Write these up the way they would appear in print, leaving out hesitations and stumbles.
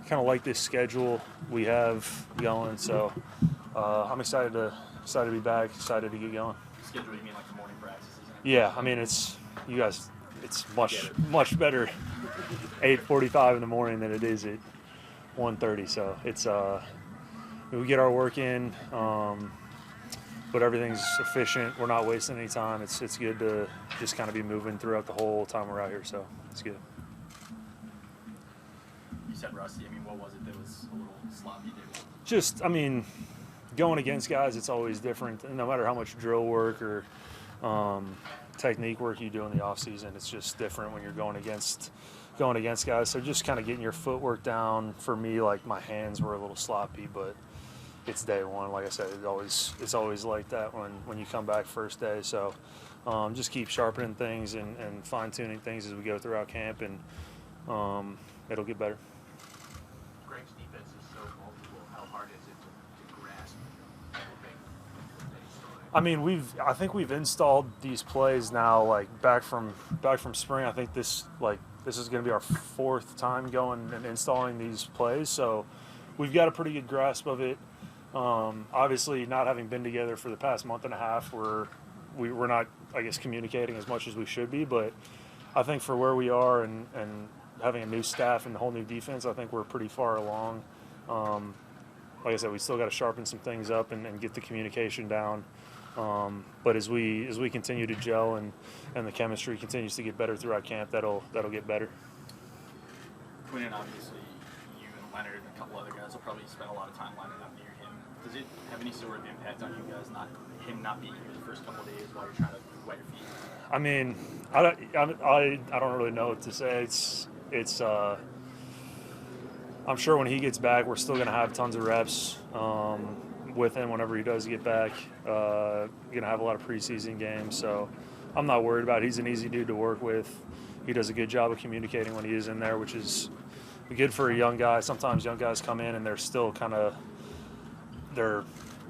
kind of like this schedule we have going. So I'm excited to be back, excited to get going. Schedule, you mean like the morning practices? Yeah, I mean it's much better 8:45 in the morning than it is at 1:30. So it's we get our work in, but everything's efficient. We're not wasting any time. It's good to just kind of be moving throughout the whole time we're out here. So it's good. You said rusty. I mean, what was it that was a little sloppy? Just, I mean, going against guys, it's always different. And no matter how much drill work or technique work you do in the off season, it's just different when you're going against guys. So just kind of getting your footwork down. For me, like my hands were a little sloppy, but it's day one. Like I said, it's always like that when you come back first day. So just keep sharpening things and fine tuning things as we go throughout camp, and it'll get better. Greg's defense is so multiple. How hard is it to grasp everything that he's throwing? I mean, I think we've installed these plays now, like back from spring. I think this is going to be our fourth time going and installing these plays. So we've got a pretty good grasp of it. Obviously, not having been together for the past month and a half, we're not, I guess, communicating as much as we should be. But I think for where we are and having a new staff and the whole new defense, I think we're pretty far along. Like I said, we still got to sharpen some things up and get the communication down. But as we continue to gel and the chemistry continues to get better throughout camp, that'll get better. Quinn, obviously, you and Leonard and a couple other guys will probably spend a lot of time lining up near him. Does it have any sort of impact on you guys, him not being here the first couple of days while you're trying to wet your feet? I mean, I don't really know what to say. It's I'm sure when he gets back, we're still going to have tons of reps with him whenever he does get back. Going to have a lot of preseason games, so I'm not worried about it. He's an easy dude to work with. He does a good job of communicating when he is in there, which is good for a young guy. Sometimes young guys come in and they're still they're a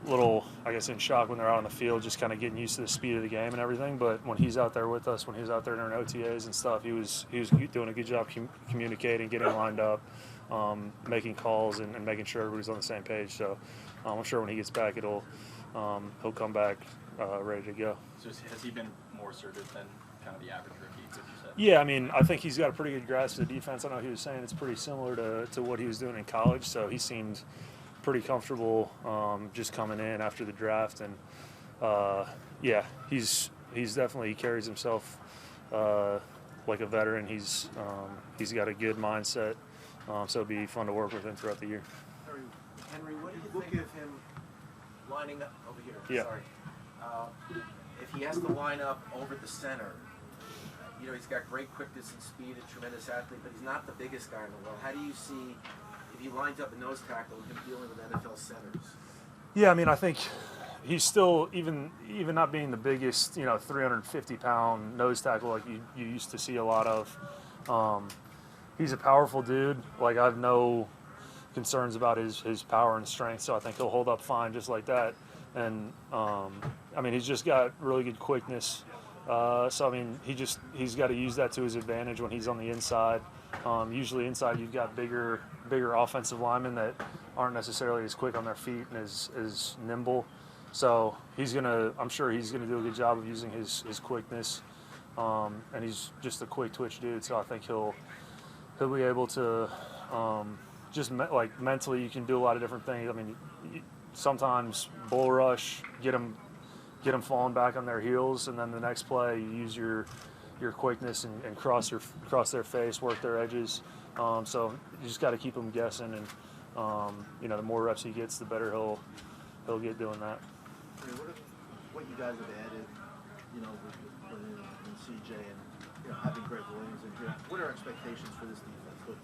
little, I guess, in shock when they're out on the field, just kind of getting used to the speed of the game and everything. But when he's out there with us, when he's out there during OTAs and stuff, he was doing a good job communicating, getting lined up, making calls, and making sure everybody's on the same page. So I'm sure when he gets back, he'll come back ready to go. So has he been more assertive than kind of the average rookie, would you say? Yeah, I mean, I think he's got a pretty good grasp of the defense. I know he was saying it's pretty similar to what he was doing in college, so he seemed pretty comfortable just coming in after the draft. And yeah, he's definitely, he carries himself like a veteran. He's got a good mindset, so it'll be fun to work with him throughout the year. Henry, what do you think of him lining up over here? Yeah. Sorry. If he has to line up over the center, he's got great quickness and speed, a tremendous athlete, but he's not the biggest guy in the world. How do you see, if he lines up a nose tackle, him dealing with NFL centers? Yeah, I mean, I think he's still, even not being the biggest, 350-pound nose tackle like you used to see a lot of. He's a powerful dude. Like, I have no concerns about his power and strength, so I think he'll hold up fine just like that. And I mean, he's just got really good quickness. So I mean, he's got to use that to his advantage when he's on the inside. Usually inside, you've got bigger offensive linemen that aren't necessarily as quick on their feet and as nimble. So I'm sure he's gonna do a good job of using his quickness. And he's just a quick twitch dude. So I think he'll be able to just mentally, you can do a lot of different things. I mean, sometimes bull rush, get them falling back on their heels, and then the next play you use your quickness and cross their face, work their edges. So you just got to keep them guessing, and the more reps he gets, the better he'll get doing that. I mean, what you guys have added, with Williams and CJ, and having Greg Williams in here, what are expectations for this defense?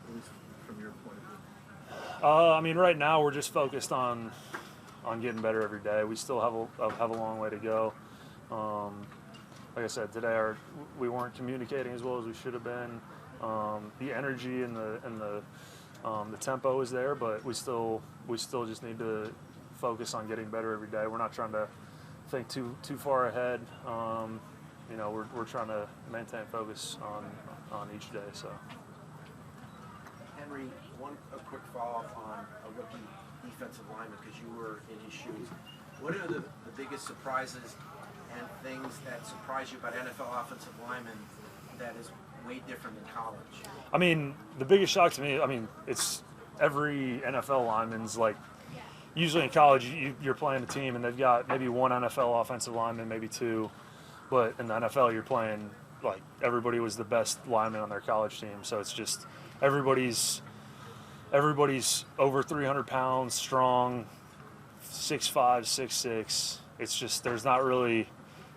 At least from your point of view. I mean, right now we're just focused on getting better every day. We still have a long way to go. Like I said, today we weren't communicating as well as we should have been. The energy and the tempo is there, but we still just need to focus on getting better every day. We're not trying to think too far ahead. We're trying to maintain focus on each day. So. Henry, a quick follow-up on a rookie defensive lineman, because you were in his shoes. What are the biggest surprises and things that surprise you about NFL offensive linemen that is way different than college? I mean, the biggest shock to me, I mean, it's every NFL lineman's like, usually in college you're playing a team and they've got maybe one NFL offensive lineman, maybe two, but in the NFL you're playing like everybody was the best lineman on their college team. So it's just everybody's over 300 pounds, strong, 6'5", 6'6". It's just there's not really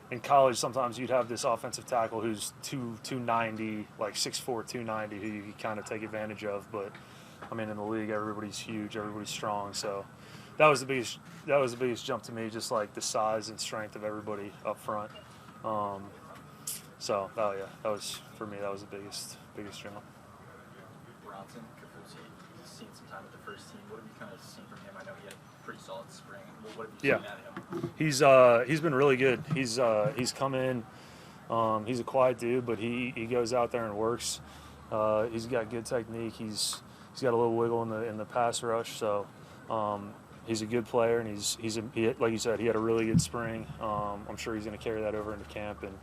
in college. Sometimes you'd have this offensive tackle who's 290, like 6'4", 290, who you kind of take advantage of. But I mean, in the league, everybody's huge, everybody's strong. So that was the biggest jump to me, just like the size and strength of everybody up front. So yeah, that was for me. That was the biggest jump. Bronson, Kafusi, he's seen some time with the first team. What have you kind of seen from him? I know he had a pretty solid spring. What have you seen out of him? He's been really good. He's come in. He's a quiet dude, but he goes out there and works. He's got good technique. He's got a little wiggle in the pass rush. So he's a good player, and he like you said, he had a really good spring. I'm sure he's going to carry that over into camp. And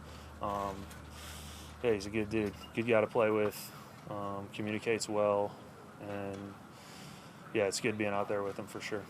yeah, he's a good dude, good guy to play with. Communicates well, and yeah, it's good being out there with him for sure.